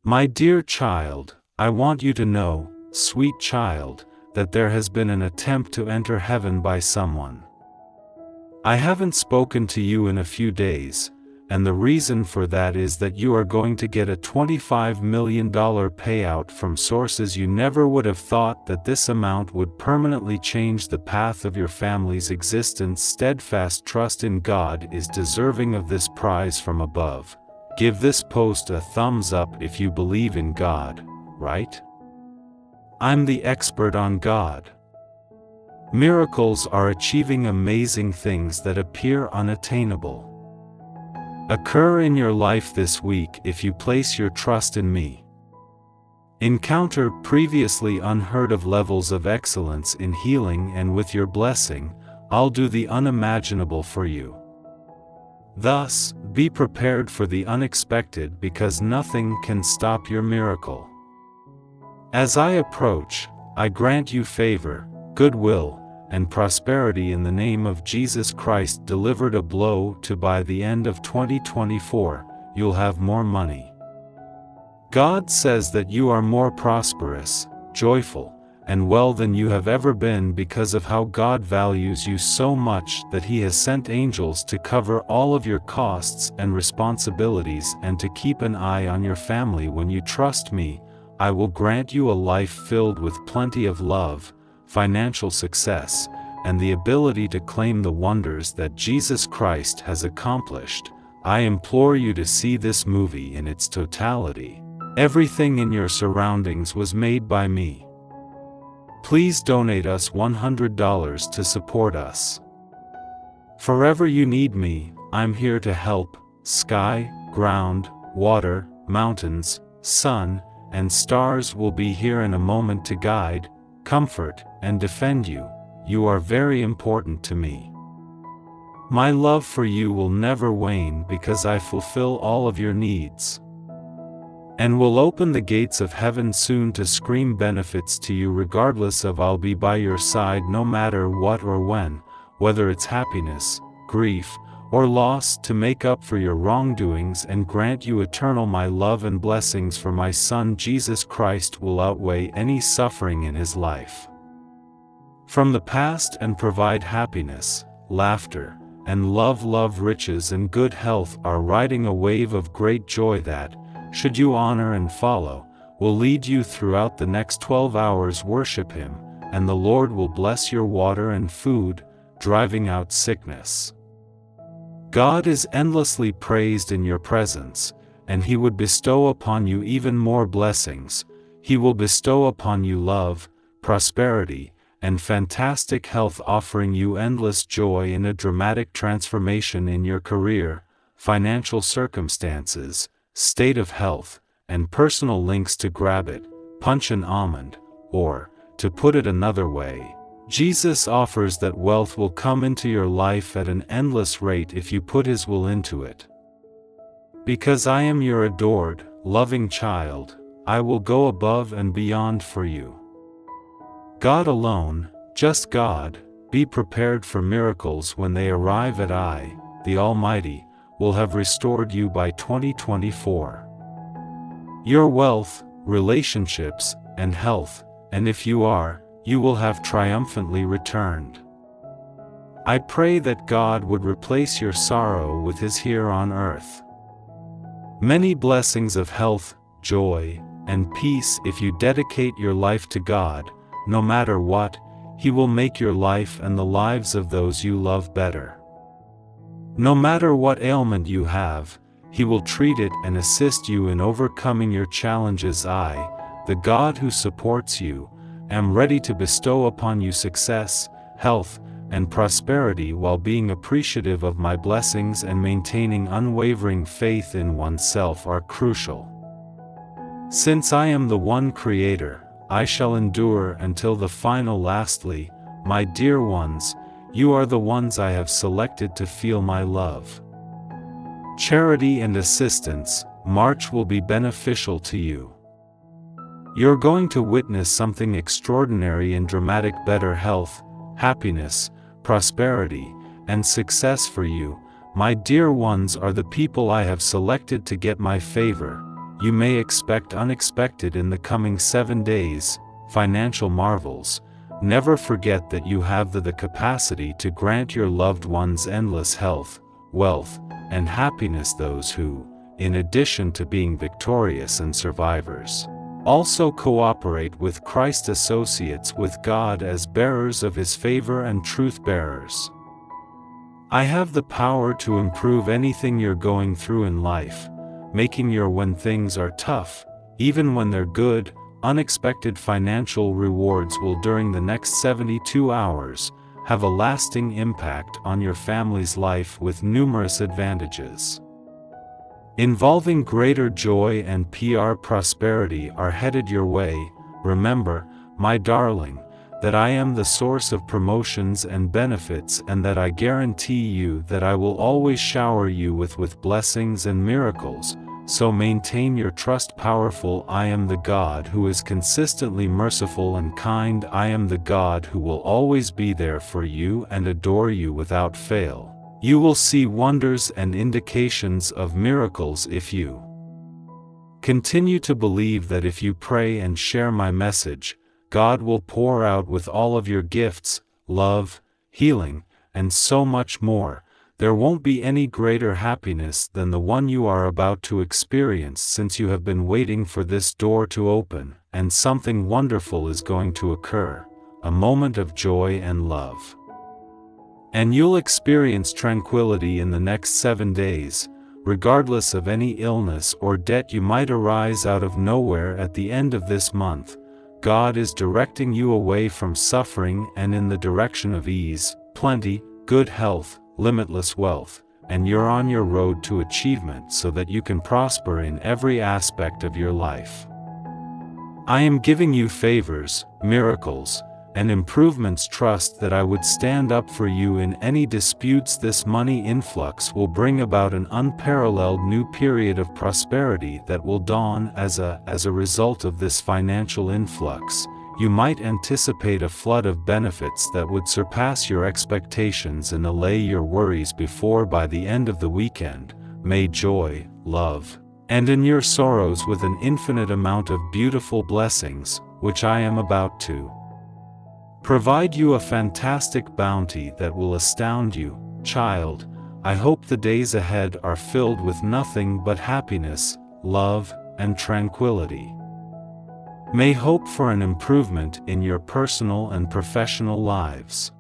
My dear child, I want you to know, sweet child, that there has been an attempt to enter heaven by someone. I haven't spoken to you in a few days, and the reason for that is that you are going to get a $25 million payout from sources you never would have thought that this amount would permanently change the path of your family's existence. Steadfast trust in God is deserving of this prize from above. Give this post a thumbs up if you believe in God, right? I'm the expert on God. Miracles are achieving amazing things that appear unattainable. Occur in your life this week if you place your trust in me. Encounter previously unheard of levels of excellence in healing, and with your blessing, I'll do the unimaginable for you. Thus, be prepared for the unexpected, because nothing can stop your miracle. As I approach, I grant you favor, goodwill, and prosperity in the name of Jesus Christ. Delivered a blow to by the end of 2024, you'll have more money. God says that you are more prosperous, joyful, and well than you have ever been because of how God values you so much that He has sent angels to cover all of your costs and responsibilities and to keep an eye on your family. When you trust me, I will grant you a life filled with plenty of love, financial success, and the ability to claim the wonders that Jesus Christ has accomplished. I implore you to see this movie in its totality. Everything in your surroundings was made by me. Please donate us $100 to support us. Forever you need me, I'm here to help. Sky, ground, water, mountains, sun, and stars will be here in a moment to guide, comfort, and defend you. You are very important to me. My love for you will never wane because I fulfill all of your needs. And will open the gates of heaven soon to scream benefits to you regardless of. I'll be by your side no matter what or when, whether it's happiness, grief, or loss, to make up for your wrongdoings and grant you eternal. My love and blessings for my Son Jesus Christ will outweigh any suffering in his life from the past and provide happiness, laughter, and love. Riches and good health are riding a wave of great joy that, should you honor and follow, will lead you throughout the next 12 hours. Worship Him, and the Lord will bless your water and food, driving out sickness. God is endlessly praised in your presence, and He would bestow upon you even more blessings. He will bestow upon you love, prosperity, and fantastic health, offering you endless joy and a dramatic transformation in your career, financial circumstances, state of health, and personal links. To grab it, punch an almond, or, to put it another way, Jesus offers that wealth will come into your life at an endless rate if you put His will into it. Because I am your adored, loving child, I will go above and beyond for you. God alone, just God, be prepared for miracles when they arrive. At I, the Almighty, will have restored you by 2024. Your wealth, relationships, and health, and if you are, you will have triumphantly returned. I pray that God would replace your sorrow with His here on earth. Many blessings of health, joy, and peace. If you dedicate your life to God, no matter what, He will make your life and the lives of those you love better. No matter what ailment you have, He will treat it and assist you in overcoming your challenges. I, the God who supports you, am ready to bestow upon you success, health, and prosperity while being appreciative of my blessings, and maintaining unwavering faith in oneself are crucial. Since I am the one Creator, I shall endure until the final. Lastly, my dear ones, you are the ones I have selected to feel my love. Charity and assistance, March will be beneficial to you. You're going to witness something extraordinary and dramatic. Better health, happiness, prosperity, and success for you. My dear ones are the people I have selected to get my favor, you may expect unexpected in the coming 7 days, financial marvels. Never forget that you have the capacity to grant your loved ones endless health, wealth, and happiness. Those who, in addition to being victorious and survivors, also cooperate with Christ, associates with God as bearers of His favor and truth bearers. I have the power to improve anything you're going through in life, making your when things are tough, even when they're good. Unexpected financial rewards will during the next 72 hours have a lasting impact on your family's life with numerous advantages involving greater joy and prosperity are headed your way. Remember, my darling, that I am the source of promotions and benefits, and that I guarantee you that I will always shower you with blessings and miracles. So maintain your trust. Powerful. I am the God who is consistently merciful and kind. I am the God who will always be there for you and adore you without fail. You will see wonders and indications of miracles if you continue to believe that if you pray and share my message, God will pour out with all of your gifts, love, healing, and so much more. There won't be any greater happiness than the one you are about to experience, since you have been waiting for this door to open, and something wonderful is going to occur, a moment of joy and love. And you'll experience tranquility in the next 7 days, regardless of any illness or debt you might arise out of nowhere at the end of this month. God is directing you away from suffering and in the direction of ease, plenty, good health, limitless wealth, and you're on your road to achievement so that you can prosper in every aspect of your life. I am giving you favors, miracles, and improvements. Trust that I would stand up for you in any disputes. This money influx will bring about an unparalleled new period of prosperity that will dawn as a result of this financial influx. You might anticipate a flood of benefits that would surpass your expectations and allay your worries before. By the end of the weekend, may joy, love, and in your sorrows with an infinite amount of beautiful blessings, which I am about to provide you, a fantastic bounty that will astound you, child. I hope the days ahead are filled with nothing but happiness, love, and tranquility. May hope for an improvement in your personal and professional lives.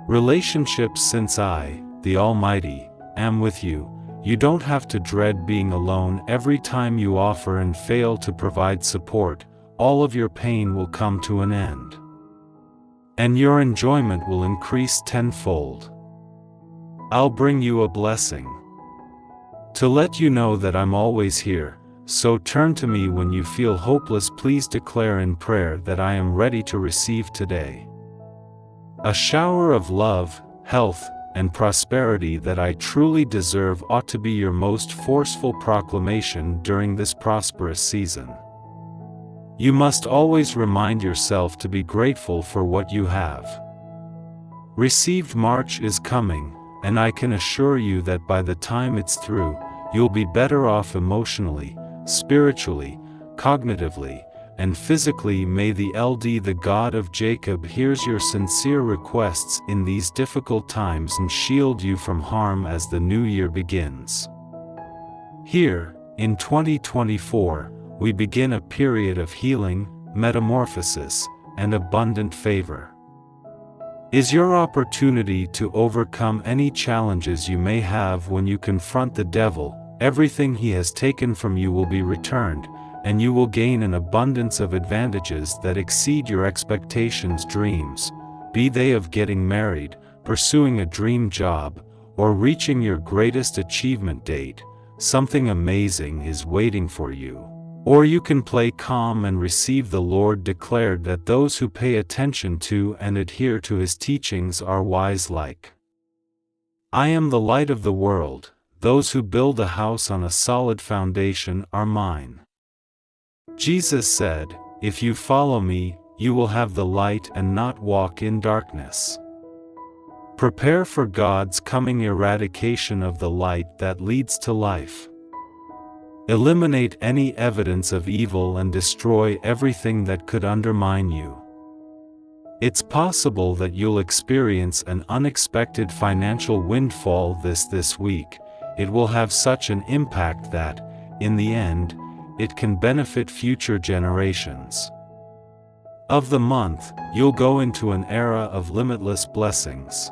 Relationships. Since I, the Almighty, am with you, you don't have to dread being alone. Every time you offer and fail to provide support, all of your pain will come to an end, and your enjoyment will increase tenfold. I'll bring you a blessing to let you know that I'm always here. So turn to me when you feel hopeless. Please declare in prayer that I am ready to receive today a shower of love, health, and prosperity that I truly deserve. Ought to be your most forceful proclamation during this prosperous season. You must always remind yourself to be grateful for what you have received. March is coming, and I can assure you that by the time it's through, you'll be better off emotionally, spiritually, cognitively, and physically. May the LD, the God of Jacob, hears your sincere requests in these difficult times and shield you from harm as the new year begins. Here, in 2024, we begin a period of healing, metamorphosis, and abundant favor. Is your opportunity to overcome any challenges you may have. When you confront the devil, everything he has taken from you will be returned, and you will gain an abundance of advantages that exceed your expectations. Dreams, be they of getting married, pursuing a dream job, or reaching your greatest achievement date, something amazing is waiting for you. Or you can play calm and receive. The Lord declared that those who pay attention to and adhere to His teachings are wise. Like I am the light of the world. Those who build a house on a solid foundation are mine. Jesus said, if you follow me, you will have the light and not walk in darkness. Prepare for God's coming eradication of the light that leads to life. Eliminate any evidence of evil and destroy everything that could undermine you. It's possible that you'll experience an unexpected financial windfall this week. It will have such an impact that, in the end, it can benefit future generations. Of the month, you'll go into an era of limitless blessings.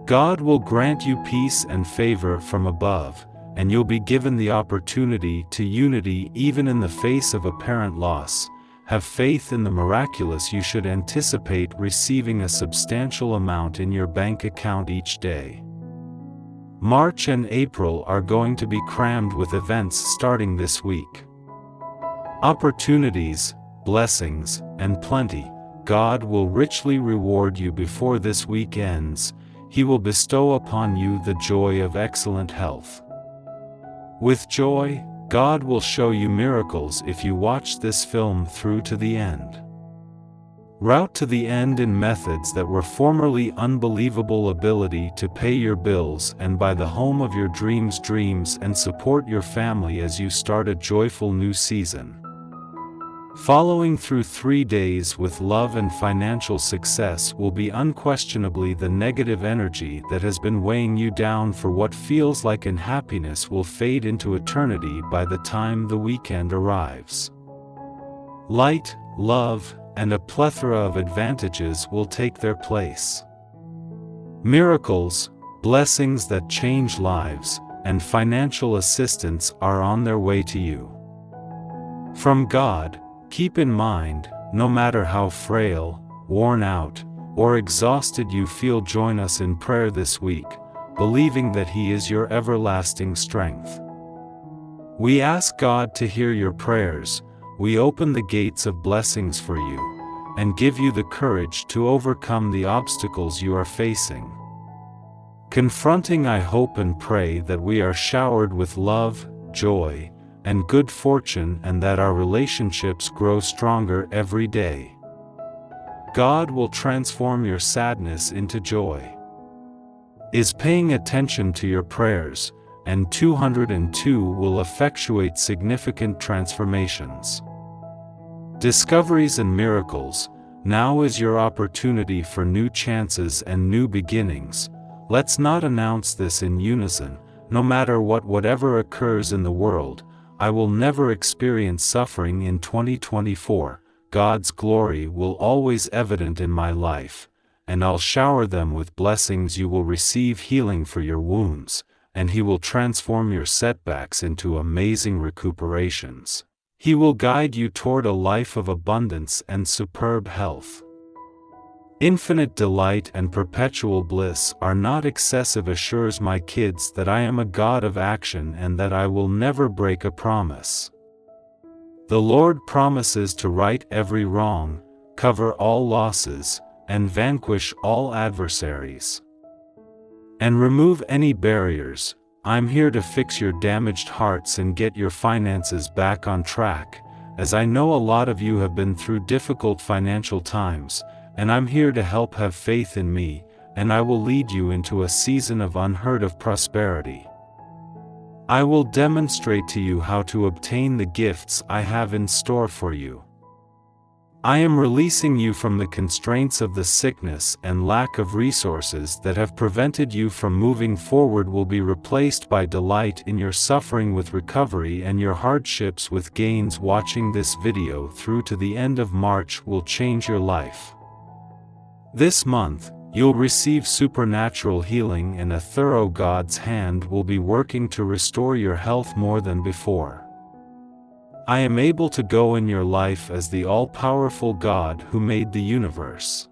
God will grant you peace and favor from above, and you'll be given the opportunity to unity even in the face of apparent loss. Have faith in the miraculous. You should anticipate receiving a substantial amount in your bank account each day. March and April are going to be crammed with events starting this week. Opportunities, blessings, and plenty. God will richly reward you before this week ends. He will bestow upon you the joy of excellent health. With joy, God will show you miracles if you watch this film through to the end. Route to the end in methods that were formerly unbelievable. Ability to pay your bills and buy the home of your dreams and support your family as you start a joyful new season. Following through 3 days with love and financial success will be unquestionably the negative energy that has been weighing you down for what feels like unhappiness will fade into eternity by the time the weekend arrives. Light, love, and a plethora of advantages will take their place. Miracles, blessings that change lives, and financial assistance are on their way to you. From God. Keep in mind, no matter how frail, worn out, or exhausted you feel, join us in prayer this week, believing that He is your everlasting strength. We ask God to hear your prayers. We open the gates of blessings for you, and give you the courage to overcome the obstacles you are facing. Confronting, I hope and pray that we are showered with love, joy, and good fortune, and that our relationships grow stronger every day. God will transform your sadness into joy. Is paying attention to your prayers, and 202 will effectuate significant transformations. Discoveries and miracles. Now is your opportunity for new chances and new beginnings. Let's not announce this in unison. No matter whatever occurs in the world, I will never experience suffering in 2024. God's glory will always evident in my life, and I'll shower them with blessings. You will receive healing for your wounds, and He will transform your setbacks into amazing recuperations. He will guide you toward a life of abundance and superb health. Infinite delight and perpetual bliss are not excessive. Assures my kids that I am a God of action and that I will never break a promise. The Lord promises to right every wrong, cover all losses, and vanquish all adversaries. And remove any barriers. I'm here to fix your damaged hearts and get your finances back on track, as I know a lot of you have been through difficult financial times, and I'm here to help. Have faith in me, and I will lead you into a season of unheard of prosperity. I will demonstrate to you how to obtain the gifts I have in store for you. I am releasing you from the constraints of the sickness and lack of resources that have prevented you from moving forward. Will be replaced by delight in your suffering with recovery and your hardships with gains. Watching this video through to the end of March will change your life. This month, you'll receive supernatural healing, and a thorough God's hand will be working to restore your health more than before. I am able to go in your life as the all-powerful God who made the universe.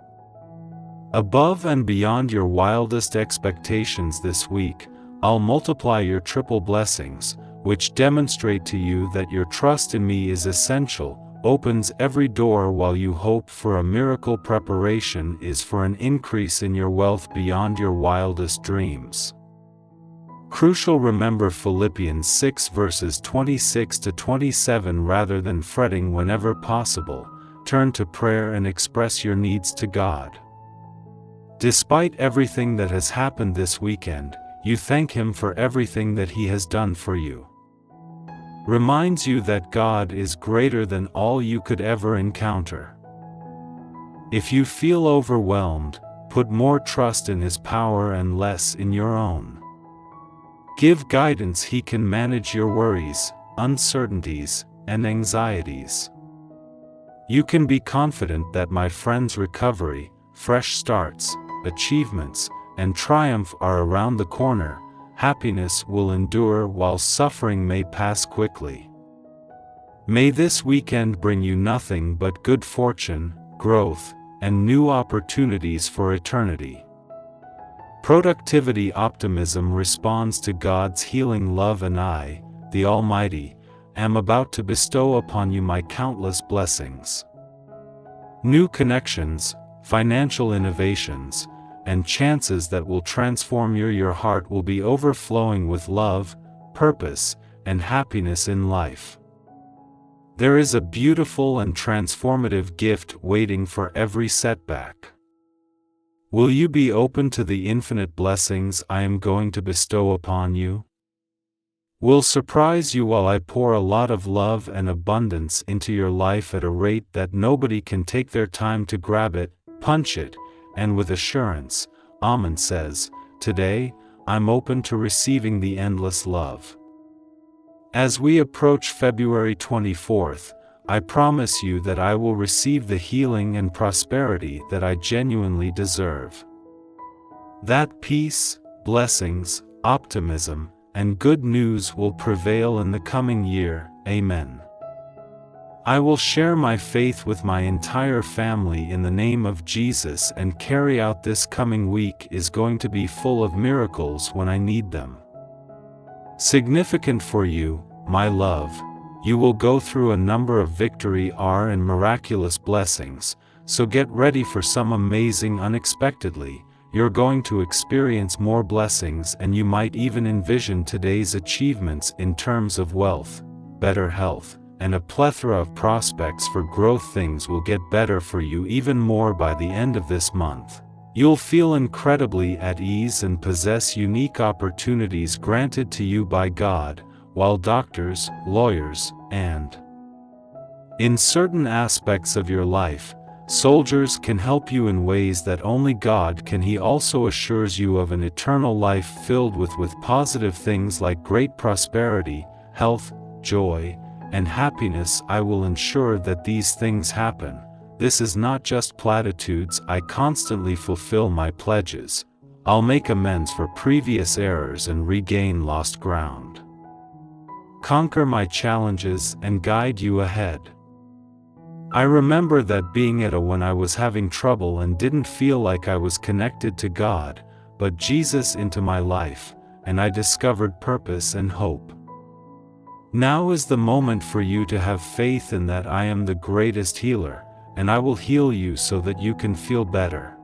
Above and beyond your wildest expectations this week, I'll multiply your triple blessings, which demonstrate to you that your trust in me is essential. Opens every door while you hope for a miracle. Preparation is for an increase in your wealth beyond your wildest dreams. Crucial. Remember Philippians 6 verses 26 to 27. Rather than fretting, whenever possible, turn to prayer and express your needs to God. Despite everything that has happened this weekend, you thank Him for everything that He has done for you. reminds you that God is greater than all you could ever encounter. If you feel overwhelmed, put more trust in His power and less in your own. Give guidance He can manage your worries, uncertainties, and anxieties. You can be confident that my friend's recovery, fresh starts, achievements, and triumph are around the corner. Happiness will endure while suffering may pass quickly. May this weekend bring you nothing but good fortune, growth, and new opportunities for eternity. Productivity optimism responds to God's healing love, and I, the Almighty, am about to bestow upon you my countless blessings. New connections, financial innovations, and chances that will transform your heart will be overflowing with love, purpose, and happiness in life. There is a beautiful and transformative gift waiting for every setback. Will you be open to the infinite blessings I am going to bestow upon you? Will surprise you while I pour a lot of love and abundance into your life at a rate that nobody can take their time to grab it, punch it, and with assurance, Amen says, today, I'm open to receiving the endless love. As we approach February 24th, I promise you that I will receive the healing and prosperity that I genuinely deserve. That peace, blessings, optimism, and good news will prevail in the coming year. Amen. I will share my faith with my entire family in the name of Jesus and carry out this coming week is going to be full of miracles when I need them. Significant for you, my love, you will go through a number of victory and miraculous blessings, so get ready for some amazing unexpectedly. You're going to experience more blessings, and you might even envision today's achievements in terms of wealth, better health, and a plethora of prospects for growth. Things will get better for you even more by the end of this month. You'll feel incredibly at ease and possess unique opportunities granted to you by God, while doctors, lawyers, and in certain aspects of your life, soldiers can help you in ways that only God can. He also assures you of an eternal life filled with positive things like great prosperity, health, joy, and happiness. I will ensure that these things happen. This is not just platitudes. I constantly fulfill my pledges. I'll make amends for previous errors and regain lost ground. Conquer my challenges and guide you ahead. I remember that being at when I was having trouble and didn't feel like I was connected to God, but Jesus into my life, and I discovered purpose and hope. Now is the moment for you to have faith in that I am the greatest healer, and I will heal you so that you can feel better.